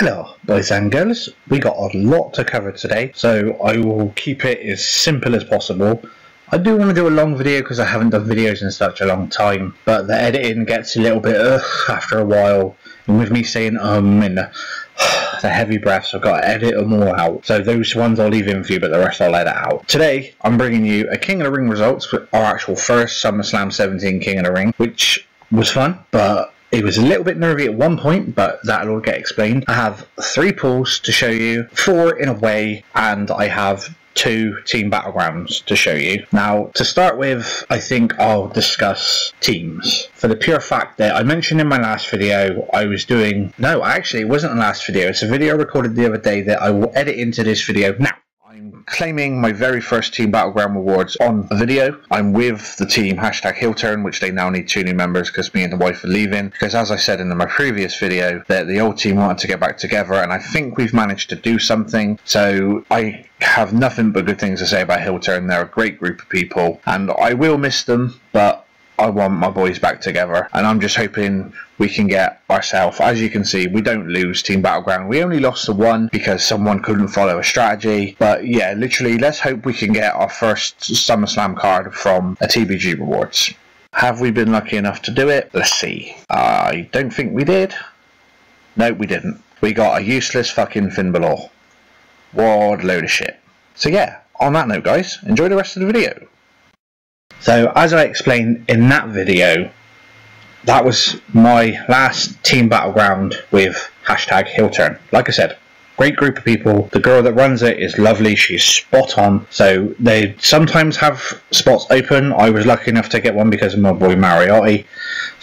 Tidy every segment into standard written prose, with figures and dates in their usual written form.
Hello boys and girls, we got a lot to cover today, so I will keep it as simple as possible. I do want to do a long video because I haven't done videos in such a long time, but the editing gets a little bit after a while, and with me saying and the heavy breaths, I've got to edit them all out. So those ones I'll leave in for you, but the rest I'll edit out. Today I'm bringing you a King of the Ring results for our actual first SummerSlam 17 King of the Ring, which was fun, but it was a little bit nervy at one point, but that'll all get explained. I have 3 pools to show you, 4 in a way, and I have 2 team battlegrounds to show you. Now, to start with, I think I'll discuss teams. For the pure fact that I mentioned in my last video, I was doing... No, actually, it wasn't the last video. It's a video I recorded the other day that I will edit into this video now. I'm claiming my very first Team Battleground rewards on a video. I'm with the team #HeelTurn, which they now need 2 new members because me and the wife are leaving. Because as I said in my previous video, that the old team wanted to get back together, and I think we've managed to do something. So I have nothing but good things to say about HeelTurn. They're a great group of people, and I will miss them, but I want my boys back together, and I'm just hoping we can get ourselves, as you can see, we don't lose Team Battleground. We only lost the 1 because someone couldn't follow a strategy, but yeah, literally, let's hope we can get our first SummerSlam card from a TBG Rewards. Have we been lucky enough to do it? Let's see. I don't think we did. No, we didn't. We got a useless fucking Finn Balor. What a load of shit. So yeah, on that note guys, enjoy the rest of the video. So, as I explained in that video, that was my last Team Battleground with #HeelTurn. Like I said, great group of people. The girl that runs it is lovely. She's spot on. So, they sometimes have spots open. I was lucky enough to get one because of my boy Mariotti.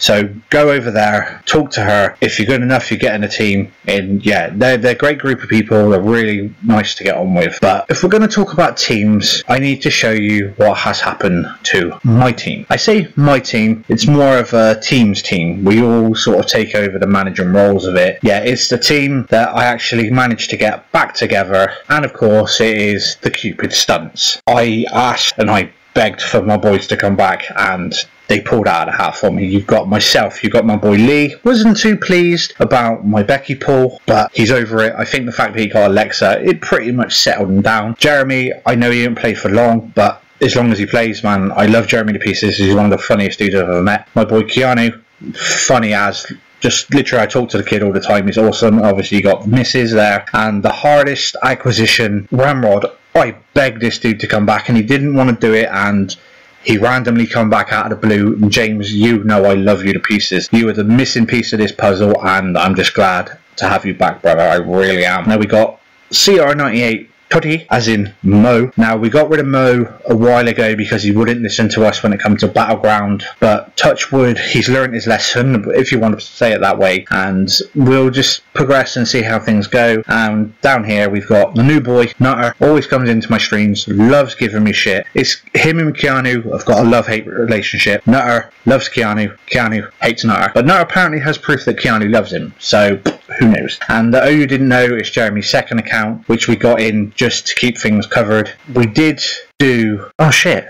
So, go over there, talk to her. If you're good enough, you get in a team. And yeah, they're a great group of people. They're really nice to get on with. But if we're going to talk about teams, I need to show you what has happened to my team. I say my team, it's more of a team's team. We all sort of take over the managing roles of it. Yeah, it's the team that I actually managed to get back together. And of course, it is the Cupid Stunts. I asked and I begged for my boys to come back, and they pulled out of the hat for me. You've got myself, you've got my boy Lee. Wasn't too pleased about my Becky pull, but he's over it. I think the fact that he got Alexa, it pretty much settled him down. Jeremy, I know he didn't play for long, but as long as he plays, man, I love Jeremy to pieces. He's one of the funniest dudes I've ever met. My boy Keanu, funny as... Just literally, I talk to the kid all the time. He's awesome. Obviously, you got Mrs. there. And the hardest acquisition, Ramrod. I begged this dude to come back, and he didn't want to do it. And he randomly come back out of the blue. And James, you know I love you to pieces. You are the missing piece of this puzzle, and I'm just glad to have you back, brother. I really am. Now we got CR98. Toddy, as in Mo. Now, we got rid of Mo a while ago because he wouldn't listen to us when it comes to Battleground, but touch wood, he's learned his lesson, if you want to say it that way, and we'll just progress and see how things go. And down here, we've got the new boy, Nutter, always comes into my streams, loves giving me shit. It's him and Keanu have got a love-hate relationship. Nutter loves Keanu, Keanu hates Nutter, but Nutter apparently has proof that Keanu loves him, so who knows. And oh, you didn't know, it's Jeremy's second account, which we got in just to keep things covered. We did do... Oh shit,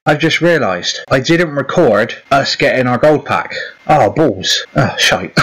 I've just realised I didn't record us getting our gold pack. Oh, balls. Oh, shite.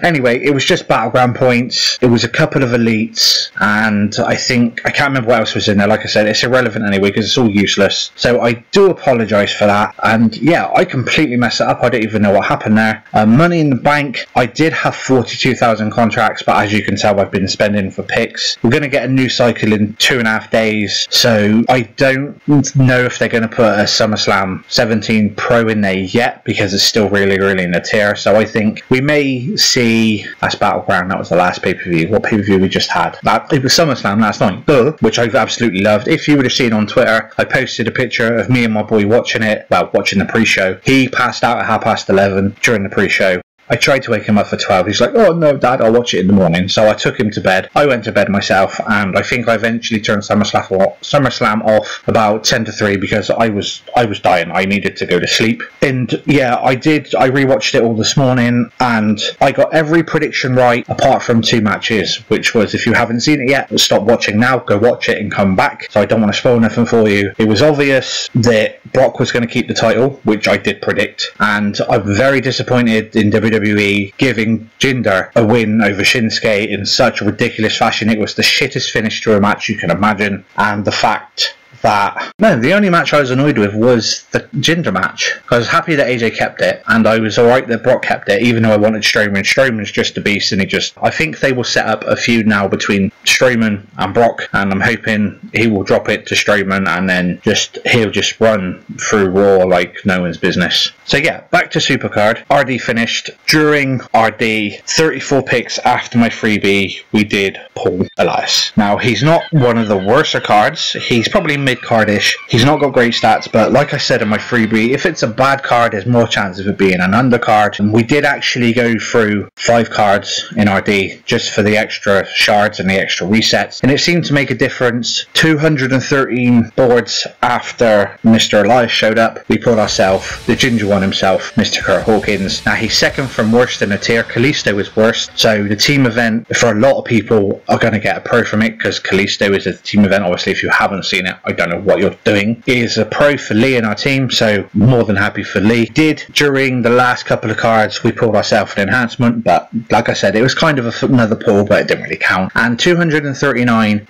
Anyway, it was just Battleground points. It was a couple of elites, and I can't remember what else was in there. Like I said, it's irrelevant anyway because it's all useless. So I do apologise for that. And yeah, I completely messed it up. I don't even know what happened there. Money in the bank. I did have 42,000 contracts, but as you can tell, I've been spending for picks. We're going to get a new cycle in 2.5 days. So I don't know if they're going to put a SummerSlam 17 Pro in there yet because it's still really in the tier. So I think we may see... That's Battleground. That was the last pay-per-view. What pay-per-view we just had? It was SummerSlam last night, which I've absolutely loved. If you would have seen on Twitter, I posted a picture of me and my boy watching it. Well, watching the pre-show. He passed out at 11:30 during the pre-show. I tried to wake him up for 12. He's like, oh no dad, I'll watch it in the morning. So I took him to bed. I went to bed myself, and I think I eventually turned SummerSlam off about 10 to 3 because I was dying. I needed to go to sleep. And yeah, I rewatched it all this morning, and I got every prediction right apart from 2 matches, which was, if you haven't seen it yet, stop watching now, go watch it and come back. So I don't want to spoil nothing for you. It was obvious that Brock was going to keep the title, which I did predict, and I'm very disappointed in WWE WWE giving Jinder a win over Shinsuke in such a ridiculous fashion. It was the shittest finish to a match you can imagine, and the fact that, no, the only match I was annoyed with was the Jinder match. I was happy that AJ kept it, and I was alright that Brock kept it, even though I wanted Strowman. Strowman's just a beast, and I think they will set up a feud now between Strowman and Brock, and I'm hoping he will drop it to Strowman, and then he'll just run through Raw like no one's business. So yeah, back to Supercard. RD finished. During RD, 34 picks after my freebie, we did Paul Elias. Now, he's not one of the worser cards. He's probably mid-cardish. He's not got great stats, but like I said in my freebie, if it's a bad card, there's more chance of it being an undercard. And we did actually go through 5 cards in RD just for the extra shards and the extra resets, and it seemed to make a difference. 213 boards after Mr. Elias showed up, we pulled ourselves the ginger one himself, Mr. Kurt Hawkins. Now, he's second from worst in the tier. Kalisto is worst, so the team event for a lot of people are going to get a pro from it, because Kalisto is a team event. Obviously, if you haven't seen it, I don't know what you're doing. It is a pro for Lee in our team, so more than happy for Lee. During the last couple of cards, we pulled ourselves an enhancement, but like I said, it was kind of another pull, but it didn't really count. And 239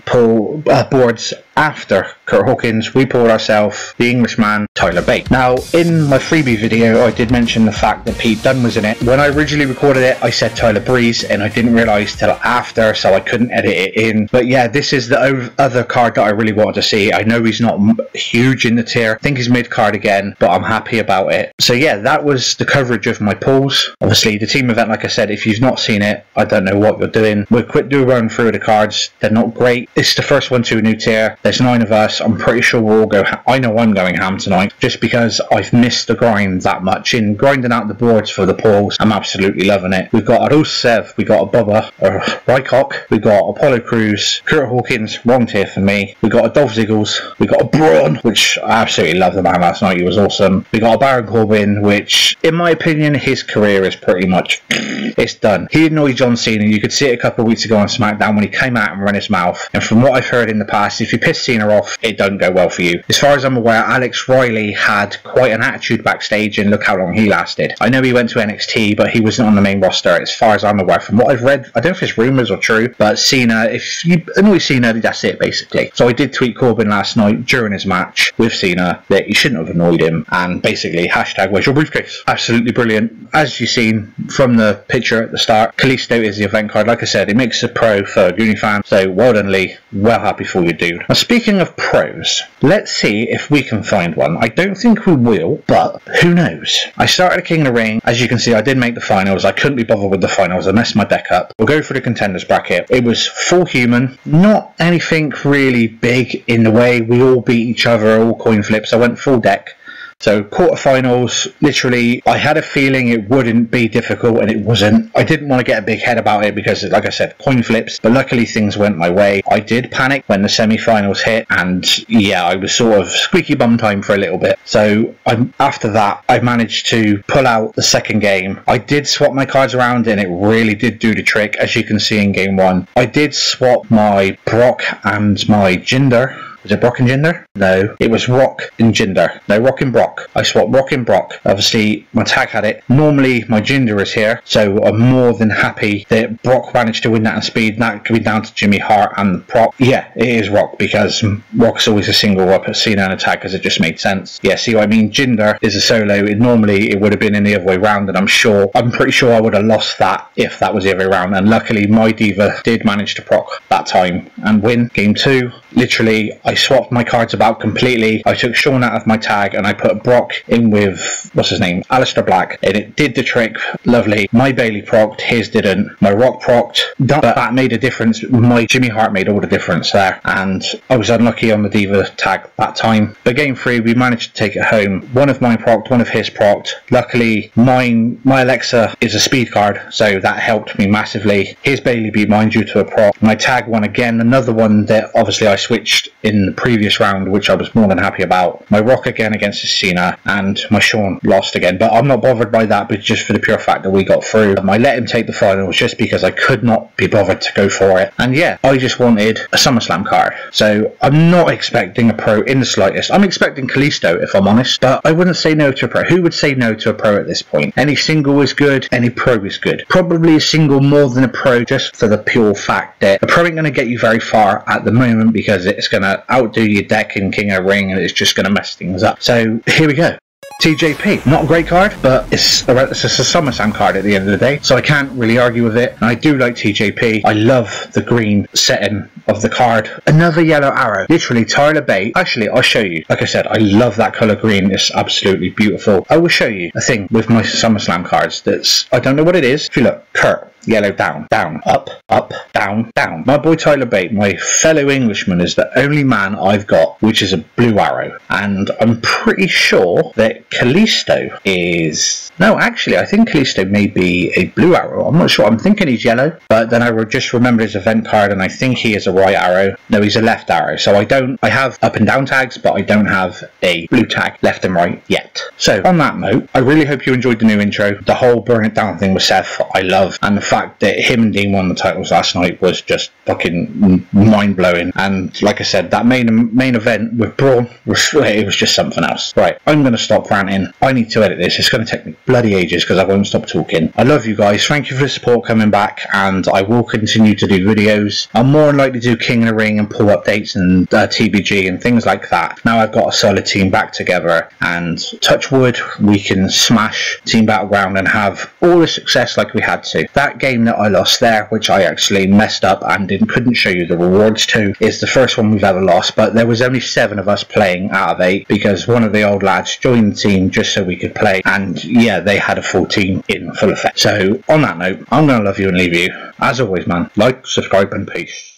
boards after Kurt Hawkins, we pulled ourselves the Englishman Tyler Bate. Now, in my freebie video, I did mention the fact that Pete Dunne was in it. When I originally recorded it, I said Tyler Breeze, and I didn't realise till after, so I couldn't edit it in. But yeah, this is the other card that I really wanted to see. I know he's not huge in the tier. I think he's mid-card again, but I'm happy about it. So yeah, that was the coverage of my pulls. Obviously, the team event, like I said, if you've not seen it, I don't know what you're doing. We'll quick run through the cards. They're not great. It's the first one to a new tier. There's 9 of us. I'm pretty sure we'll all go I know I'm going ham tonight, just because I've missed the grind that much. In grinding out the boards for the pulls, I'm absolutely loving it. We've got a Rusev, we got a Bubba, a Rycock, we got Apollo Crews, Kurt Hawkins, wrong tier for me. We got a Dolph Ziggles, we got a Braun, which I absolutely loved the man last night. He was awesome. We got a Baron Corbin, which, in my opinion, his career is pretty much it's done. He annoyed John Cena. You could see it a couple of weeks ago on SmackDown when he came out and ran his mouth. And from what I've heard in the past, if you piss Cena off, it don't go well for you. As far as I'm aware, Alex Riley had quite an attitude backstage, and look how long he lasted. I know he went to NXT, but he wasn't on the main roster as far as I'm aware. From what I've read, I don't know if it's rumours or true, but Cena, if you annoy Cena, that's it basically. So I did tweet Corbin last night during his match with Cena that he shouldn't have annoyed him, and basically hashtag where's your briefcase. Absolutely brilliant. As you've seen from the picture at the start, Kalisto is the event card. Like I said, it makes a pro for a Goonie fan, so well done, Lee. Well happy for you, dude. Now, speaking of pros, let's see if we can find one. I don't think we will, but who knows. I started a King of the Ring. As you can see, I did make the finals. I couldn't be bothered with the finals. I messed my deck up. We'll go for the contenders bracket. It was full human, not anything really big in the way. We all beat each other, all coin flips. I went full deck. So quarterfinals, literally, I had a feeling it wouldn't be difficult, and it wasn't. I didn't want to get a big head about it because, like I said, coin flips, but luckily things went my way. I did panic when the semi-finals hit, and yeah, I was sort of squeaky bum time for a little bit. So after that, I managed to pull out the second game. I did swap my cards around, and it really did do the trick, as you can see in game 1. I did swap my Brock and my Jinder. Was it Brock and Jinder? No, it was Rock and Jinder. No, Rock and Brock. I swapped Rock and Brock. Obviously, my tag had it. Normally, my Jinder is here, so I'm more than happy that Brock managed to win that in speed. That could be down to Jimmy Hart and the prop. Yeah, it is Rock, because Rock's always a single. I put Cena in a tag because it just made sense. Yeah, see what I mean? Jinder is a solo. Normally, it would have been in the other way round, and I'm pretty sure I would have lost that if that was the other way round. And luckily, my diva did manage to proc that time and win game 2. Literally, I swapped my cards about completely. I took Shawn out of my tag and I put Brock in with, what's his name, Aleister Black, and it did the trick. Lovely. My Bailey procced, his didn't. My Rock procced, but that made a difference. My Jimmy Hart made all the difference there, and I was unlucky on the diva tag that time. But game 3, we managed to take it home. One of mine procced, one of his procced. Luckily, my Alexa is a speed card, so that helped me massively. His Bailey beat mine due to a proc. My tag won again, another one that obviously I switched in the previous round, which I was more than happy about. My Rock again against Cena, and my Shawn lost again, but I'm not bothered by that, but just for the pure fact that we got through. I let him take the finals just because I could not be bothered to go for it. And yeah, I just wanted a SummerSlam card. So I'm not expecting a pro in the slightest. I'm expecting Kalisto, if I'm honest, but I wouldn't say no to a pro. Who would say no to a pro at this point? Any single is good, any pro is good. Probably a single more than a pro, just for the pure fact that a pro ain't going to get you very far at the moment, because it's going to outdo your deck in King of the Ring, and it's just going to mess things up. So here we go. TJP, not a great card, but it's a SummerSlam card at the end of the day, so I can't really argue with it. And I do like TJP. I love the green setting of the card. Another yellow arrow, literally Tyler Bate. Actually, I'll show you. Like I said, I love that colour green. It's absolutely beautiful. I will show you a thing with my SummerSlam cards that's, I don't know what it is. If you look, Kurt, yellow down, down, up, up, down, down. My boy Tyler Bate, my fellow Englishman, is the only man I've got which is a blue arrow, and I'm pretty sure that Kalisto is... No, actually, I think Kalisto may be a blue arrow. I'm not sure. I'm thinking he's yellow, but then I just remembered his event card, and I think he is a right arrow. No, he's a left arrow. So I have up and down tags, but I don't have a blue tag left and right yet. So on that note, I really hope you enjoyed the new intro. The whole Burn It Down thing with Seth, I love, and the fact that him and Dean won the titles last night was just fucking mind-blowing. And like I said, that main event with Braun, it was just something else. Right, I'm going to stop ranting. I need to edit this. It's going to take me bloody ages because I won't stop talking. I love you guys. Thank you for the support coming back, and I will continue to do videos. I'm more than likely to do King of the Ring and pull updates and TBG and things like that. Now I've got a solid team back together, and touch wood, we can smash Team Battleground and have all the success like we had to. That game that I lost there, which I actually messed up and couldn't show you the rewards to, is the first one we've ever lost, but there was only 7 of us playing out of 8 because one of the old lads joined the team just so we could play, and yeah, they had a full team in full effect. So on that note, I'm going to love you and leave you. As always, man, like, subscribe, and peace.